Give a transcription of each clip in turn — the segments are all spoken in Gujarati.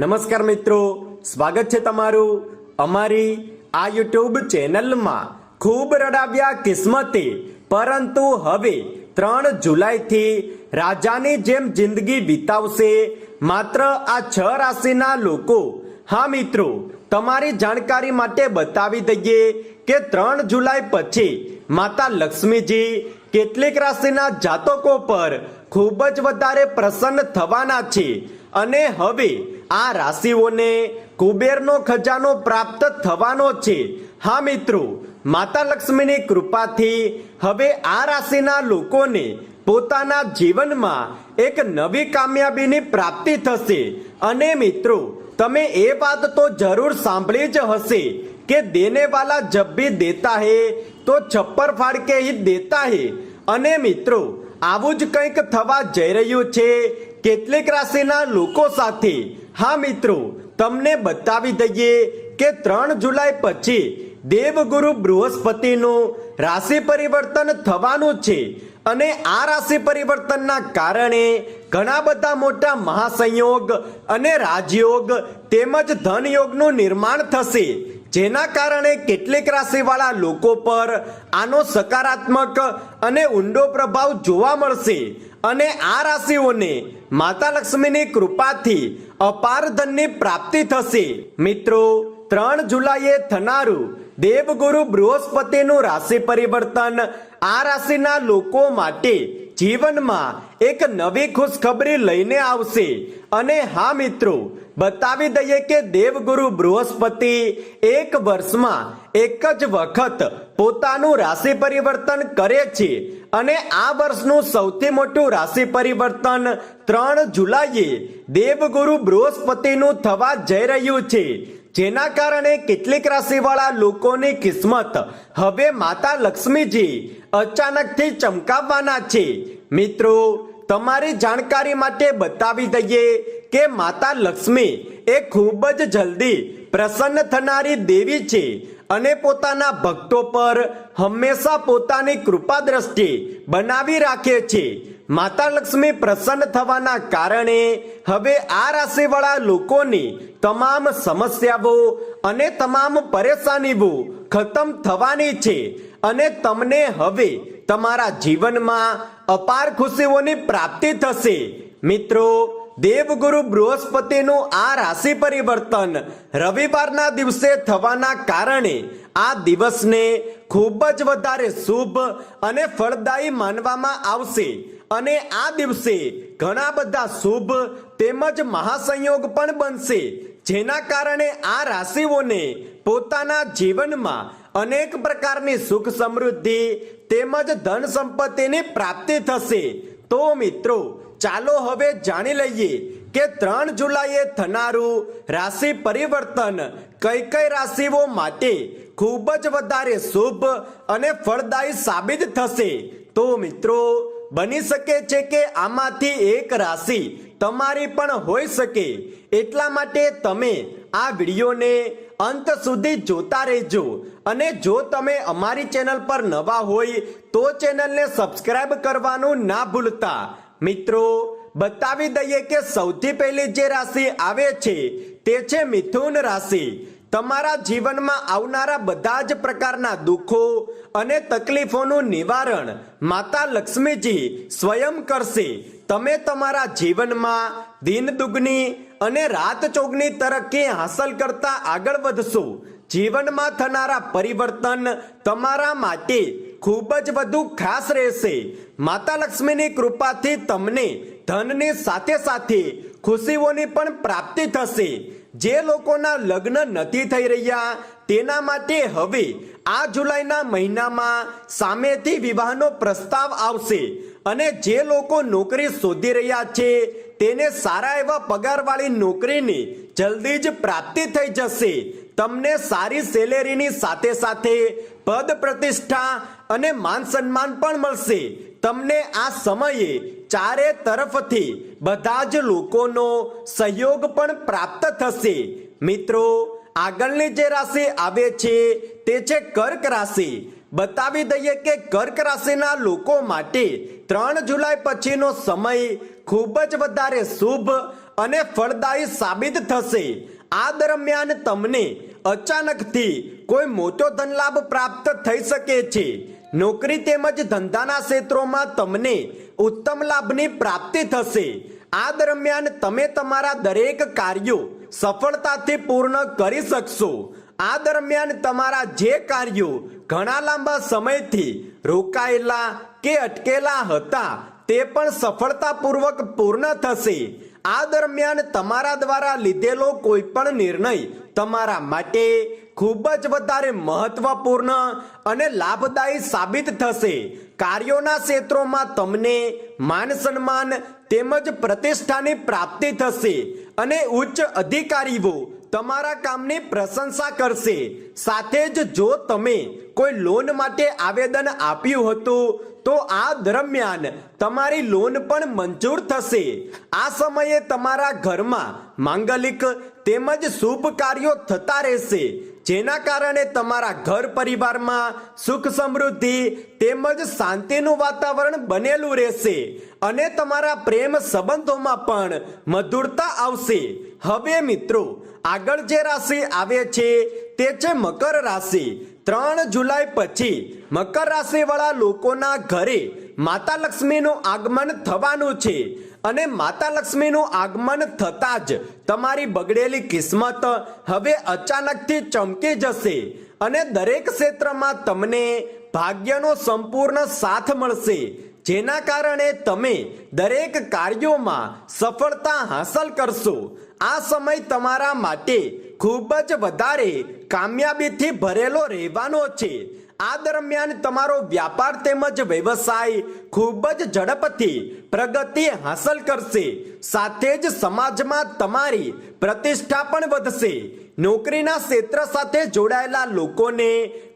નમસ્કાર મિત્રો, સ્વાગત છે તમારું અમારી આ યુટ્યુબ ચેનલમાં। ખૂબ રડાવ્યા કિસ્મતે, પરંતુ હવે 3 જુલાઈથી રાજાની જેમ જિંદગી વિતાવશે માત્ર આ 6 રાશિના લોકો। હા મિત્રો, તમારી જાણકારી માટે બતાવી દઈએ કે 3 જુલાઈ પછી માતા લક્ષ્મીજી કેટલીક રાશિના જાતકો પર ખૂબ જ વધારે પ્રસન્ન થવાના છે અને હવે આ રાશિઓને કુબેરનો ખજાનો પ્રાપ્ત થવાનો છે। હા મિત્રો, માતા લક્ષ્મીની કૃપાથી હવે આ રાશિના લોકોને પોતાના જીવનમાં એક નવી કામયાબીની પ્રાપ્તિ થશે। અને મિત્રો, તમે એ વાત તો જરૂર સાંભળી જ હશે કે દેને વાલા જબ ભી દેતા હે તો છપ્પર ફાડ કે હી દેતા હે। અને મિત્રો, આવું જ કંઈક થવા જઈ રહ્યું છે કેટલીક રાશિના લોકો સાથે। હા મિત્રો, તમને બતાવી દઈએ કે 3 જુલાઈ પછી દેવગુરુ બૃહસ્પતિનું રાશિ પરિવર્તન થવાનું છે અને આ રાશિ પરિવર્તનના કારણે ઘણા બધા મોટા મહાસંયોગ અને રાજયોગ તેમજ ધનયોગનું નિર્માણ થશે, જેના કારણે કેટલીક રાશિવાળા લોકો પર આનો સકારાત્મક અને ઊંડો પ્રભાવ જોવા મળશે અને આ રાશિઓને માતા લક્ષ્મીની કૃપાથી અપાર ધનની પ્રાપ્તિ થશે। મિત્રો, 3 જુલાઈએ થનારું દેવગુરુ બૃહસ્પતિનું રાશિ પરિવર્તન આ રાશિના લોકો માટે જીવનમાં એક નવી ખુશખબરી લઈને આવશે। અને હા મિત્રો, બતાવી દઈએ કે દેવગુરુ બૃહસ્પતિ એક વર્ષમાં એક જ વખત પોતાનું રાશિ પરિવર્તન કરે છે અને આ વર્ષનું સૌથી મોટું રાશિ પરિવર્તન 3 જુલાઈએ દેવગુરુ બૃહસ્પતિનું થવા જઈ રહ્યું છે, જેના કારણે કેટલીક રાશિવાળા લોકોની કિસ્મત હવે માતા લક્ષ્મીજી અચાનકથી ચમકાવવાના છે। મિત્રો, તમારી જાણકારી માટે બતાવી દઈએ કે માતા લક્ષ્મી એ ખૂબ જ જલ્દી પ્રસન્ન થનારી દેવી છે અને પોતાના ભક્તો પર હંમેશા પોતાની કૃપા દ્રષ્ટિ બનાવી રાખે છે। માતા લક્ષ્મી પ્રસન્ન થવાના કારણે હવે આ રાશિવાળા લોકોની તમામ સમસ્યાઓ અને તમામ પરેશાનીઓ ખતમ થવાની છે અને તમને હવે તમારા જીવનમાં અપાર ખુશીઓની પ્રાપ્તિ થશે। મિત્રો, દેવગુરુ બૃહસ્પતિનું આ રાશિ પરિવર્તન રવિવારના દિવસે થવાના કારણે આ દિવસને ખૂબ જ વધારે શુભ અને ફળદાયી માનવામાં આવશે અને આ દિવસે ઘણા બધા શુભ તેમજ મહાસંયોગ પણ બનશે, જેના કારણે આ રાશિઓને પોતાના જીવનમાં અનેક પ્રકારની સુખ સમૃદ્ધિ તેમજ ધન સંપત્તિની પ્રાપ્તિ થશે। તો મિત્રો, ચાલો હવે જાણી લઈએ કે 3 જુલાઈએ થનારું રાશિ પરિવર્તન કઈ કઈ રાશિઓ માટે ખૂબ જ વધારે શુભ અને ફળદાયી સાબિત થશે। તો મિત્રો, બની શકે છે કે આમાંથી એક રાશિ તમારી પણ હોઈ શકે, એટલા માટે તમે આ વિડીયોને અંત સુધી જોતા રહેજો અને જો તમે અમારી ચેનલ પર નવા હોય તો ચેનલને સબસ્ક્રાઇબ કરવાનું ના ભૂલતા। મિત્રો, બતાવી દઈએ કે સૌથી પહેલી જે રાશિ આવે છે તે છે મિથુન રાશિ। તમારા જીવનમાં આવનારા બધા જ પ્રકારના દુઃખો અને તકલીફોનું નિવારણ માતા લક્ષ્મીજી સ્વયં કરશે। તમે તમારા જીવનમાં દિન દુગની અને રાત ચોગની તરક્કી હાંસલ કરતા આગળ વધશો। જીવનમાં થનારા પરિવર્તન તમારા માટે ખૂબ જ વધુ ખાસ રહેશે। માતા લક્ષ્મીની કૃપાથી તમને ધનની સાથે સાથે ખુશીઓની પણ પ્રાપ્તિ થશે। જે લોકોના લગ્ન નથી થઈ રહ્યા તેના માટે હવે આ જુલાઈના મહિનામાં સામેથી વિવાહનો પ્રસ્તાવ આવશે અને જે લોકો નોકરી શોધી રહ્યા છે તેને સારા એવા પગારવાળી નોકરીની જલ્દી જ પ્રાપ્તિ થઈ જશે। તમને સારી સેલેરીની સાથે સાથે પદ પ્રતિષ્ઠા અને માન સન્માન પણ મળશે। તમને આ સમયે ચારે તરફથી બધા જ લોકોનો સહયોગ પણ પ્રાપ્ત થશે। મિત્રો, આગળની જે રાશિ આવે છે તે છે કર્ક રાશિ। બતાવી દઈએ કે કર્ક રાશિના લોકો માટે 3 જુલાઈ પછીનો સમય ખૂબ જ વધારે શુભ અને ફળદાયી સાબિત થશે. આ દરમિયાન તમને અચાનકથી કોઈ મોટો ધનલાભ પ્રાપ્ત થઈ શકે છે. નોકરી તેમજ ધંધાના ક્ષેત્રોમાં તમને ઉત્તમ લાભની પ્રાપ્તિ થશે. આ દરમિયાન તમે તમારા દરેક કાર્યો સફળતાથી પૂર્ણ કરી શકશો. આ દરમિયાન તમારા જે કાર્યો ઘણા લાંબા સમયથી રોકાયેલા કે અટકેલા હતા તે પણ સફળતાપૂર્વક પૂર્ણ થશે. આ દરમિયાન તમારા દ્વારા લીધેલો કોઈ પણ નિર્ણય તમારા માટે ખૂબ જ વધારે મહત્વપૂર્ણ અને લાભદાયી સાબિત થશે. કાર્યોના ક્ષેત્રોમાં તમને માન સન્માન તેમજ પ્રતિષ્ઠાની પ્રાપ્તિ થશે અને ઉચ્ચ અધિકારીઓ તમારા કામની પ્રશંસા કરશે. સાથે જ જો તમે કોઈ લોન માટે આવેદન આપ્યું હતું તો આ દરમિયાન તમારી લોન પણ મંજૂર થશે. આ સમયે તમારા ઘરમાં માંગલિક તેમજ શુભ કાર્યો થતા રહેશે, જેના કારણે તમારા ઘર પરિવારમાં સુખ સમૃદ્ધિ તેમજ શાંતિનું વાતાવરણ બનેલું રહેશે અને તમારા પ્રેમ સંબંધોમાં પણ મધુરતા આવશે. હવે મિત્રો, આગળ જે રાશિ આવે છે તે છે મકર રાશિ. 3 જુલાઈ પછી મકર રાશિ વાળા લોકોના ઘરે માતા લક્ષ્મીનું આગમન થવાનું છે અને માતા લક્ષ્મીનું આગમન થતાં જ તમારી બગડેલી કિસ્મત હવે અચાનકથી ચમકી જશે અને દરેક ક્ષેત્રમાં તમને ભાગ્યનો સંપૂર્ણ સાથ મળશે, જેના કારણે તમે દરેક કાર્યોમાં સફળતા હાંસલ કરશો. આ સમય તમારા માટે ખૂબ જ વધારે કામયાબીથી ભરેલો રહેવાનો છે. આ દરમિયાન તમારો વ્યાપાર તેમજ વ્યવસાય ખૂબ જ ઝડપથી પ્રગતિ હાંસલ કરશે. સાથે જ સમાજમાં તમારી પ્રતિષ્ઠા પણ વધશે. નોકરીના ક્ષેત્ર સાથે જોડાયેલા લોકોને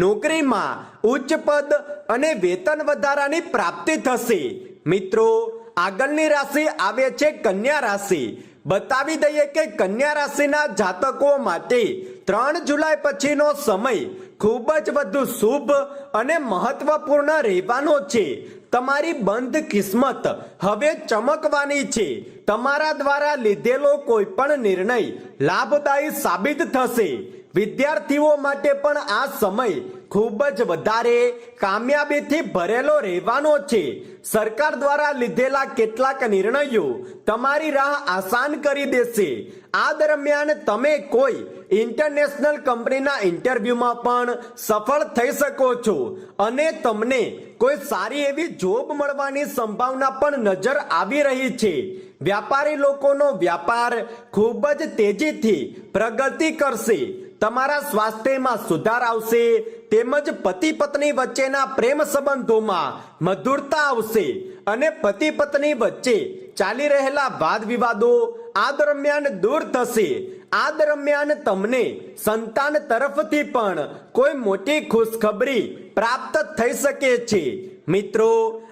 નોકરીમાં ઉચ્ચ પદ અને વેતન વધારાની પ્રાપ્તિ થશે. મિત્રો, આગળની રાશિ આવે છે કન્યા રાશિ. બતાવી દઈએ કે કન્યા રાશિના જાતકો માટે 3 જુલાઈ પછીનો સમય ખૂબ જ વધુ શુભ અને મહત્વપૂર્ણ રહેવાનો છે. તમારી બંધ કિસ્મત હવે ચમકવાની છે. તમારા દ્વારા લીધેલો કોઈ પણ નિર્ણય લાભદાયી સાબિત થશે. વિદ્યાર્થીઓ માટે પણ આ સમય ખૂબ જ વધારે કામયાબીથી ભરેલો રહેવાનો છે. સરકાર દ્વારા લીધેલા કેટલાક નિર્ણયો તમારી રાહ આસાન કરી દેશે. આ દરમિયાન તમે કોઈ ઇન્ટરનેશનલ કંપનીના ઇન્ટરવ્યુમાં પણ સફળ થઈ શકો છો અને તમને કોઈ સારી એવી જોબ મળવાની સંભાવના પણ નજર આવી રહી છે. વ્યાપારી લોકોનો વ્યાપાર ખૂબ જ તેજીથી પ્રગતિ કરશે. તમારા સ્વાસ્થ્યમાં સુધાર આવશે તેમજ પતિ પત્ની વચ્ચેના પ્રેમ સંબંધોમાં મધુરતા આવશે અને પતિ પત્ની વચ્ચે ચાલી રહેલા વાદ વિવાદો આ દરમિયાન દૂર થશે. આ દરમિયાન તમને સંતાન તરફથી પણ કોઈ મોટી ખુશખબરી પ્રાપ્ત થઈ શકે છે. મિત્રો,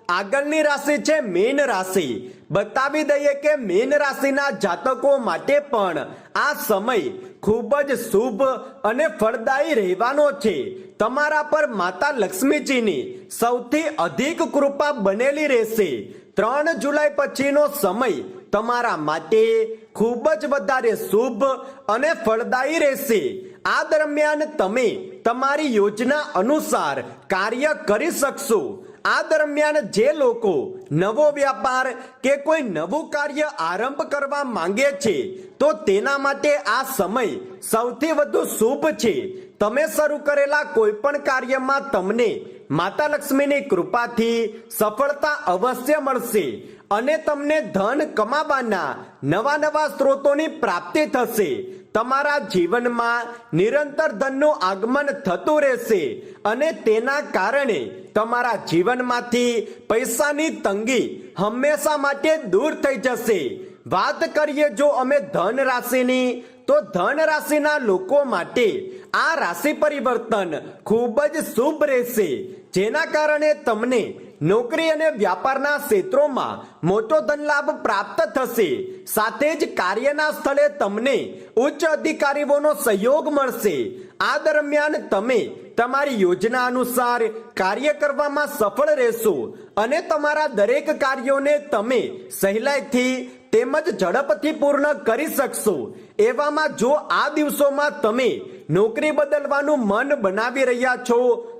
આગળની રાશિ છે મીન રાશિ. બતાવી દઈએ કે મીન રાશિના જાતકો માટે પણ આ સમય ખૂબ જ શુભ અને ફળદાયી રહેવાનો છે. તમારા પર માતા લક્ષ્મીજીની સૌથી અધિક કૃપા બનેલી રહેશે. 3 જુલાઈ પછીનો સમય તમારા માટે ખૂબ જ વધારે શુભ અને ફળદાયી રહેશે. આ દરમિયાન તમે તમારી યોજના અનુસાર કાર્ય કરી શકશો. આ દરમિયાન જે લોકો નવો વ્યાપાર કે કોઈ નવું કાર્ય આરંભ કરવા માંગે છે તો તેના માટે આ સમય સૌથી વધુ શુભ છે. તમે શરૂ કરેલા કોઈ પણ કાર્યમાં તમને માતા લક્ષ્મીની કૃપાથી સફળતા અવશ્ય મળશે અને તમને ધન કમાવાના નવા સ્ત્રોતોની પ્રાપ્તિ થશે. તમારા જીવનમાં નિરંતર ધનનું આગમન થતું રહેશે અને તેના કારણે તમારા જીવનમાંથી પૈસાની તંગી હંમેશા માટે દૂર થઈ જશે. વાત કરીએ જો અમે ધન રાશિની, તો ધન રાશિના લોકો માટે આ રાશિ પરિવર્તન ખૂબ જ શુભ રહેશે, જેના કારણે તમને નોકરી અને વ્યાપારના ક્ષેત્રોમાં મોટો ધનલાભ પ્રાપ્ત થશે. સાથે જ કાર્યના સ્થળે તમને ઉચ્ચ અધિકારીઓનો સહયોગ મળશે. આ દરમિયાન તમે તમારી યોજના અનુસાર કાર્ય કરવામાં સફળ રહેશો અને તમારા દરેક કાર્યોને તમે સહેલાઈથી તેમજ ઝડપથી પૂર્ણ કરી શકશો. એવામાં જો આ દિવસોમાં તમે નોકરી બદલવાનું મન બનાવી રહ્યા છો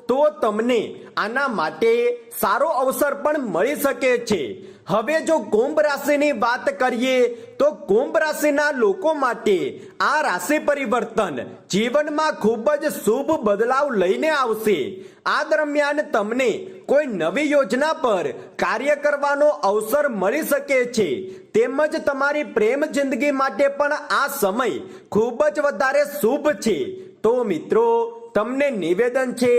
તો તમને આના માટે સારો અવસર પણ મળી શકે છે. હવે જો કુંભ રાશિની વાત કરીએ તો કુંભ રાશિના લોકો માટે આ રાશિ પરિવર્તન જીવનમાં ખૂબ જ શુભ બદલાવ લઈને આવશે. આ દરમિયાન તમને કોઈ નવી યોજના પર કાર્ય કરવાનો અવસર મળી શકે છે. તેમજ તમારી પ્રેમ જિંદગી માટે પણ આ સમય ખૂબ જ વધારે શુભ છે. તો મિત્રો, તમને નિવેદન છે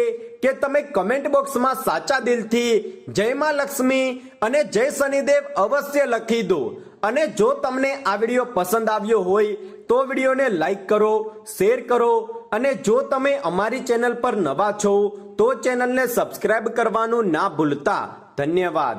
કે તમે કમેન્ટ બોક્સમાં સાચા દિલથી જય માં લક્ષ્મી અને જય શનિદેવ અવશ્ય લખી દો. અને જો તમને આ વિડીયો પસંદ આવ્યો હોય તો વિડીયોને લાઈક કરો, શેર કરો અને જો તમે અમારી ચેનલ પર નવા છો તો ચેનલને સબસ્ક્રાઇબ કરવાનું ના ભૂલતા. ધન્યવાદ.